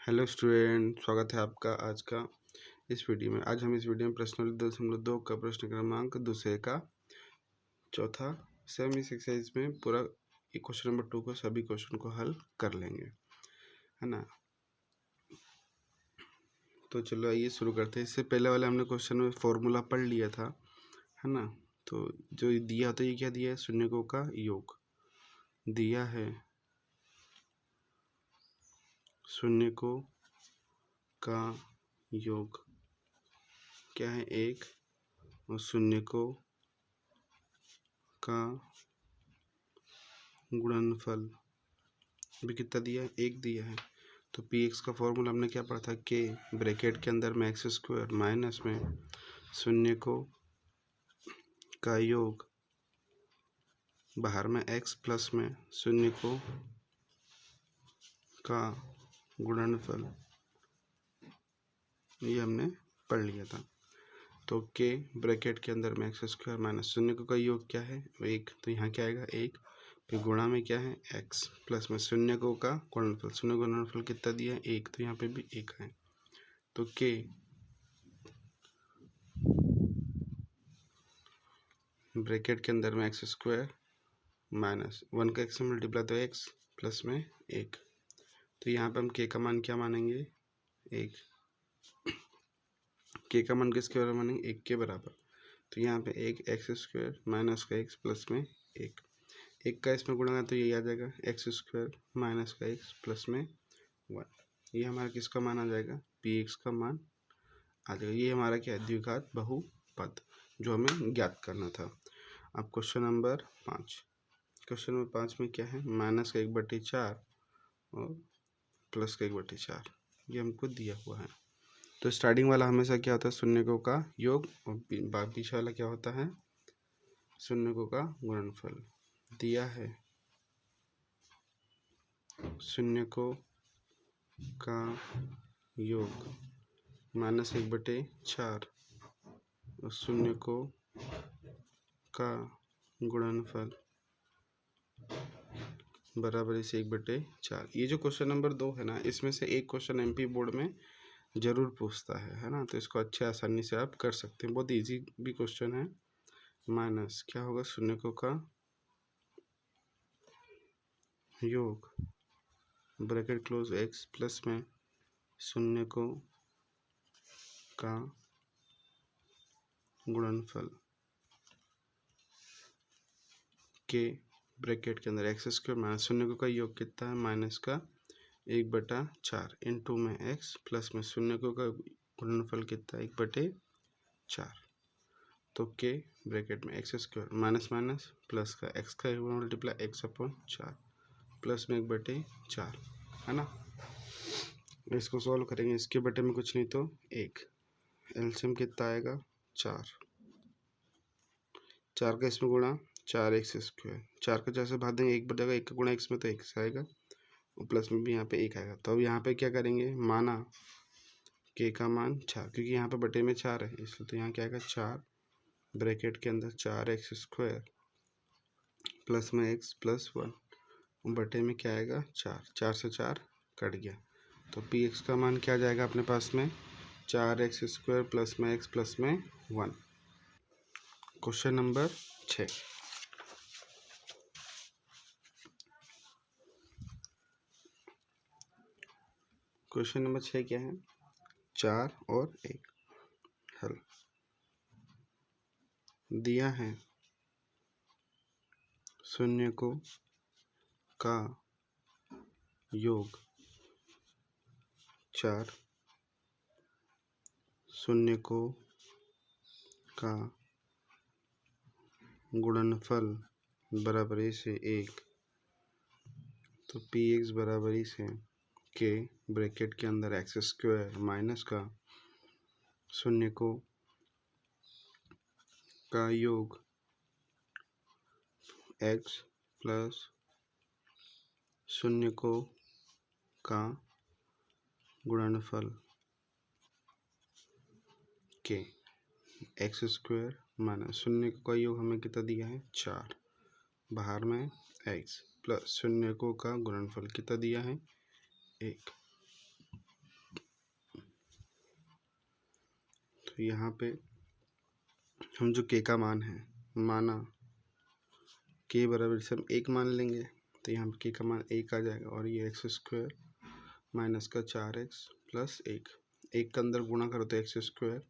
Hello student, स्वागत है आपका आज का इस वीडियो में। आज हम इस वीडियो में प्रश्न 2.2 का प्रश्न क्रमांक दूसरे का चौथा सेम इस एक्सरसाइज में पूरा क्वेश्चन नंबर 2 को सभी क्वेश्चन को हल कर लेंगे, है ना। तो चलो आइए शुरू करते हैं। इससे पहले वाले हमने क्वेश्चन में फॉर्मूला पढ़ लिया था, है ना। तो जो दिया तो ये क्या दिया है, शून्यकों का योग दिया है। शून्यकों का योग क्या है, 1, और शून्यकों का गुणनफल भी कितना दिया है, 1 दिया है। तो पी एक्स का फॉर्मूला हमने क्या पढ़ा था, के ब्रैकेट के अंदर में एक्स स्क्वायर माइनस में शून्यकों का योग बाहर में एक्स प्लस में शून्यकों का गुणनफल, ये हमने पढ़ लिया था। तो के ब्रैकेट के अंदर में एक्स स्क्वायर माइनस शून्यकों का योग क्या है, 1, तो यहाँ क्या आएगा 1, फिर गुणा में क्या है एक्स प्लस में शून्यकों का गुणनफल, शून्य गुणनफल कितना दिया है 1, तो यहाँ पे भी 1 है। तो के ब्रैकेट के अंदर में एक्स स्क्वायर माइनस 1 का एक्स से मल्टीप्लाई तो एक्स प्लस में 1, तो यहाँ पे हम के का मान क्या मानेंगे 1, के का मान किसके बराबर मानेंगे 1 के बराबर। तो यहाँ पे 1 एक्स स्क्वायर माइनस का एक्स प्लस में 1, 1 का इसमें गुणा तो यही आ जाएगा एक्स स्क्वायर माइनस का एक्स प्लस में 1, ये हमारा किसका मान आ जाएगा, पी एक्स का मान आ जाएगा। ये हमारा क्या है, द्विघात बहुपद जो हमें ज्ञात करना था। अब क्वेश्चन नंबर 5, क्वेश्चन नंबर 5 में क्या है, माइनस का 1/4 और प्लस का 1/4, ये हमको दिया हुआ है। तो स्टार्टिंग वाला हमेशा क्या होता है, शून्यकों का योग, और पीछे वाला क्या होता है, शून्यकों का गुणनफल। दिया है शून्यकों का योग माइनस 1/4 और शून्यकों का गुणनफल बराबर से 1/4। ये जो क्वेश्चन नंबर 2 है ना, इसमें से एक क्वेश्चन एमपी बोर्ड में जरूर पूछता है ना। तो इसको अच्छे आसानी से आप कर सकते हैं, बहुत इजी भी क्वेश्चन है। माइनस क्या होगा, शून्यकों का योग ब्रैकेट क्लोज एक्स प्लस में शून्यकों का गुणनफल के ब्रैकेट के अंदर एक्स स्क्वायर माइनस शून्यकों का योग कितना है, माइनस का 1/4 इंटू में एक्स प्लस में शून्यकों का गुणनफल कितना है 1/4। तो के ब्रैकेट में x square minus minus plus का एक्स का मल्टीप्लाई x/4 प्लस में 1/4, है ना। इसको सॉल्व करेंगे, इसके बटे में कुछ नहीं तो 1, एलसीएम कितना आएगा 4, 4 का इसमें गुणा 4x स्क्वायर, 4 का 4 से भाग देंगे 1 बटेगा, 1 का गुणा x में तो x आएगा और प्लस में भी यहाँ पे 1 आएगा। तो अब यहाँ पे क्या करेंगे, माना के का मान 4, क्योंकि यहाँ पे बटे में 4 है इसलिए, तो यहाँ क्या आएगा 4 ब्रैकेट के अंदर 4x स्क्वायर प्लस में x प्लस 1 बटे में क्या आएगा 4, 4 से 4 कट गया। तो पी एक्स का मान क्या आ जाएगा अपने पास में 4x स्क्वायर प्लस में x प्लस में 1। क्वेश्चन नंबर 6, क्वेश्चन नंबर 6 क्या है, 4 और 1 हल। दिया है शून्यकों का योग 4, शून्यकों का गुणनफल बराबरी से 1, तो पी एक्स बराबरी से के ब्रैकेट के अंदर एक्स स्क्वायर माइनस का शून्यकों का योग एक्स प्लस शून्यकों का गुणनफल के एक्स स्क्वायर माइनस शून्यकों का योग हमें कितना दिया है 4, बाहर में एक्स प्लस शून्यकों का गुणनफल कितना दिया है 1। तो यहाँ पे हम जो के का मान है माना के बराबर से हम 1 मान लेंगे, तो यहाँ पे के का मान 1 आ जाएगा और ये एक्स स्क्वायर माइनस का 4x प्लस 1, 1 का अंदर गुणा करो तो एक्स स्क्वायर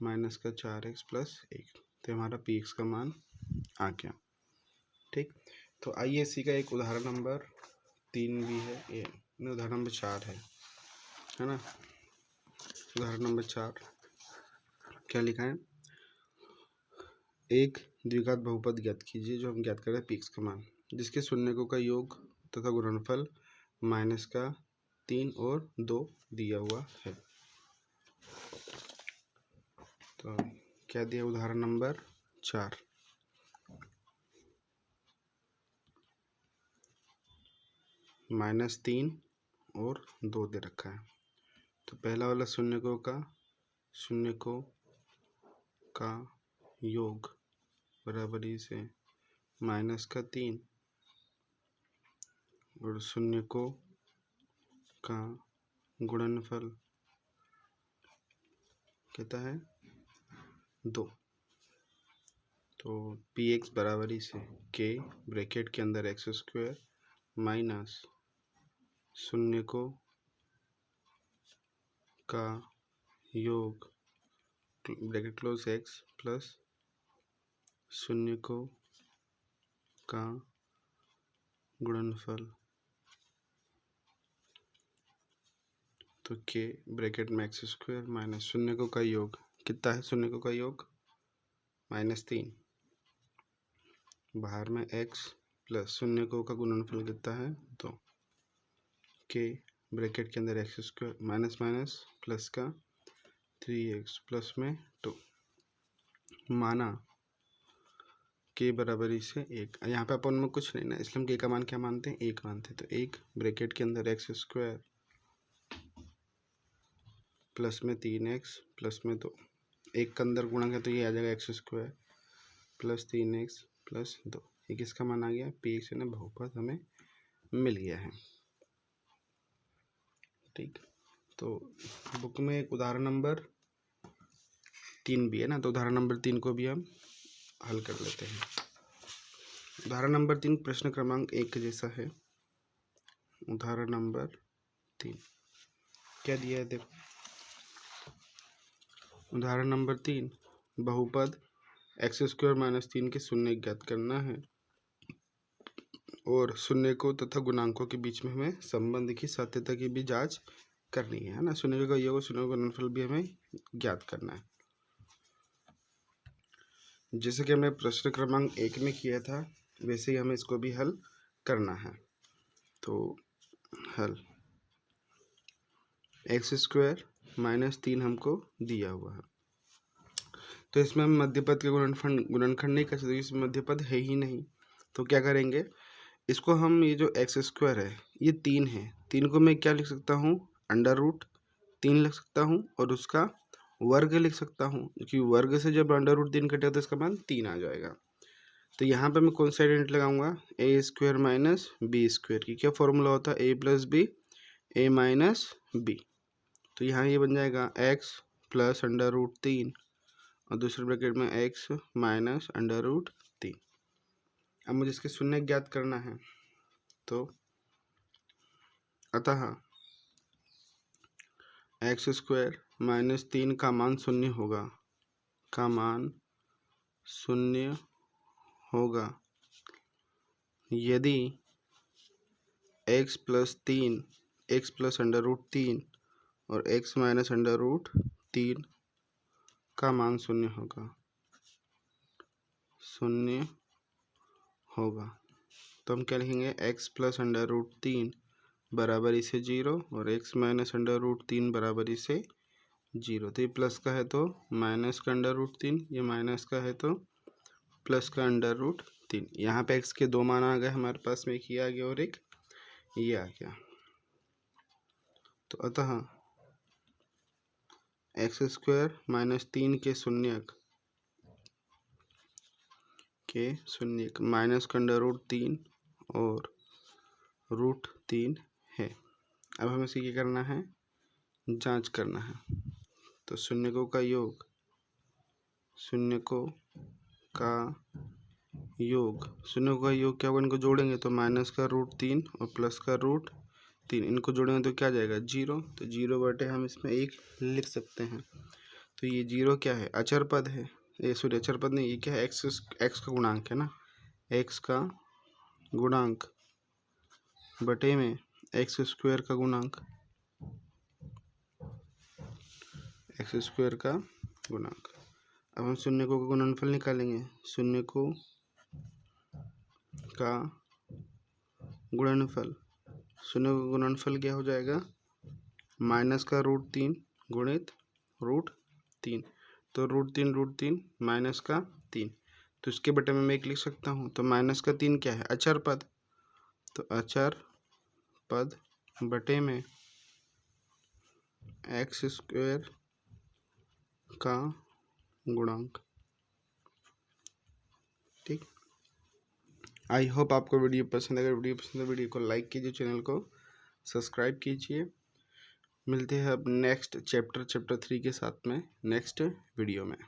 माइनस का 4x प्लस 1, तो हमारा पी एक्स का मान आ गया। ठीक, तो आइए इसी का एक उदाहरण नंबर 3 भी है, ये उदाहरण नंबर 4 है ना। उदाहरण नंबर 4 क्या लिखा है, एक द्विघात बहुपद ज्ञात कीजिए जो हम ज्ञात कर रहे हैं पी एक्स का मान, जिसके शून्यकों का योग तथा गुणनफल माइनस का 3 और 2 दिया हुआ है। तो क्या दिया उदाहरण नंबर 4, -3 और 2 दे रखा है। तो पहला वाला शून्यकों का योग बराबरी से -3 और शून्यकों का गुणनफल कहता है 2। तो पी एक्स बराबरी से के ब्रैकेट के अंदर एक्स स्क्वायर माइनस शून्यकों का योग ब्रैकेट क्लोज एक्स प्लस शून्यकों का गुणनफल, तो के ब्रैकेट में एक्स स्क्वायर माइनस शून्यकों का योग कितना है, शून्यकों का योग -3, बाहर में x प्लस शून्यकों का गुणनफल कितना है 2, के ब्रैकेट के अंदर x square minus minus plus का 3x प्लस में 2, माना के बराबरी से 1। यहाँ पे अपन में कुछ नहीं ना, इसलिए हम के का मान क्या मानते हैं 1 मानते हैं। तो 1 ब्रैकेट के अंदर एक्स स्क्वायर प्लस में 3x प्लस में 2, 1 का अंदर गुणा किया तो ये आ जाएगा x square plus 3x plus 2, ये किसका मान आ गया पी एक्स, यानी बहुपद हमें मिल गया है। ठीक, तो बुक में एक उदाहरण नंबर 3 भी है ना, तो उदाहरण नंबर 3 को भी हम हल कर लेते हैं। उदाहरण नंबर 3 प्रश्न क्रमांक 1 के जैसा है। उदाहरण नंबर 3 क्या दिया है देखो, उदाहरण नंबर 3 बहुपद एक्स स्क्वायर माइनस 3 के शून्य ज्ञात करना है और शून्यकों तथा गुणांकों के बीच में हमें संबंध की सत्यता की भी जांच करनी है ना। शून्यकों का योग और शून्यकों का गुणनफल भी हमें ज्ञात करना है, जैसे कि हमने प्रश्न क्रमांक 1 में किया था वैसे ही हमें इसको भी हल करना है। तो हल एक्स स्क्वायर माइनस 3 हमको दिया हुआ है, तो इसमें हम मध्यपद के गुणनखंड नहीं कर सकते, इसमें मध्यपद है ही नहीं। तो क्या करेंगे, इसको हम ये जो एक्स स्क्वायर है ये 3 है, 3 को मैं क्या लिख सकता हूँ √3 लिख सकता हूँ और उसका वर्ग लिख सकता हूँ, क्योंकि वर्ग से जब √3 कटेगा तो इसका मान 3 आ जाएगा। तो यहाँ पे मैं कौन सा आइडेंटिटी लगाऊंगा, ए स्क्वायर माइनस बी स्क्वायर की क्या फॉर्मूला होता है, ए प्लस बी ए माइनस बी। तो यहाँ ये बन जाएगा एक्स प्लस √3 और दूसरे ब्रैकेट में एक्स माइनस √3। अब मुझे इसके शून्य ज्ञात करना है, तो अतः एक्स स्क्वायर माइनस 3 का मान 0 होगा, का मान 0 होगा यदि x प्लस 3 x प्लस √3 और x माइनस √3 का मान 0 होगा, 0 होगा। तो हम क्या लिखेंगे, x प्लस √3 बराबरी से 0 और x माइनस √3 बराबरी से 0। तो ये प्लस का है तो माइनस का √3, ये माइनस का है तो प्लस का √3। यहाँ पे x के 2 मान आ गए हमारे पास में, एक ये आ गया और एक ये आ गया। तो अतः एक्स स्क्वायर माइनस 3 के शून्यक माइनस का √3 और √3 है। अब हमें इसे क्या करना है, जांच करना है। तो शून्यकों का योग, शून्यकों का योग, शून्यकों का योग क्या होगा, इनको जोड़ेंगे तो -√3 और +√3, इनको जोड़ेंगे तो क्या आ जाएगा 0। तो 0 हम इसमें 1 लिख सकते हैं। तो ये 0 क्या है, अचर पद है, ये सॉरी अचर पद नहीं, ये क्या है, एक्स का गुणांक है ना, एक्स का गुणांक बटे में x² का गुणांक, x² का गुणांक। अब हम शून्यकों का गुणनफल निकालेंगे, शून्यकों का गुणनफल, शून्य का गुणनफल क्या हो जाएगा, -√3 गुणित √3, तो √3 -3, तो इसके बटे में मैं 1 लिख सकता हूँ। तो -3 क्या है, अचर पद, तो अचर पद बटे में x² का गुणांक। ठीक, आई होप आपको वीडियो पसंद है। अगर वीडियो पसंद है वीडियो को लाइक कीजिए, चैनल को सब्सक्राइब कीजिए। मिलते हैं अब नेक्स्ट चैप्टर 3 के साथ में नेक्स्ट वीडियो में।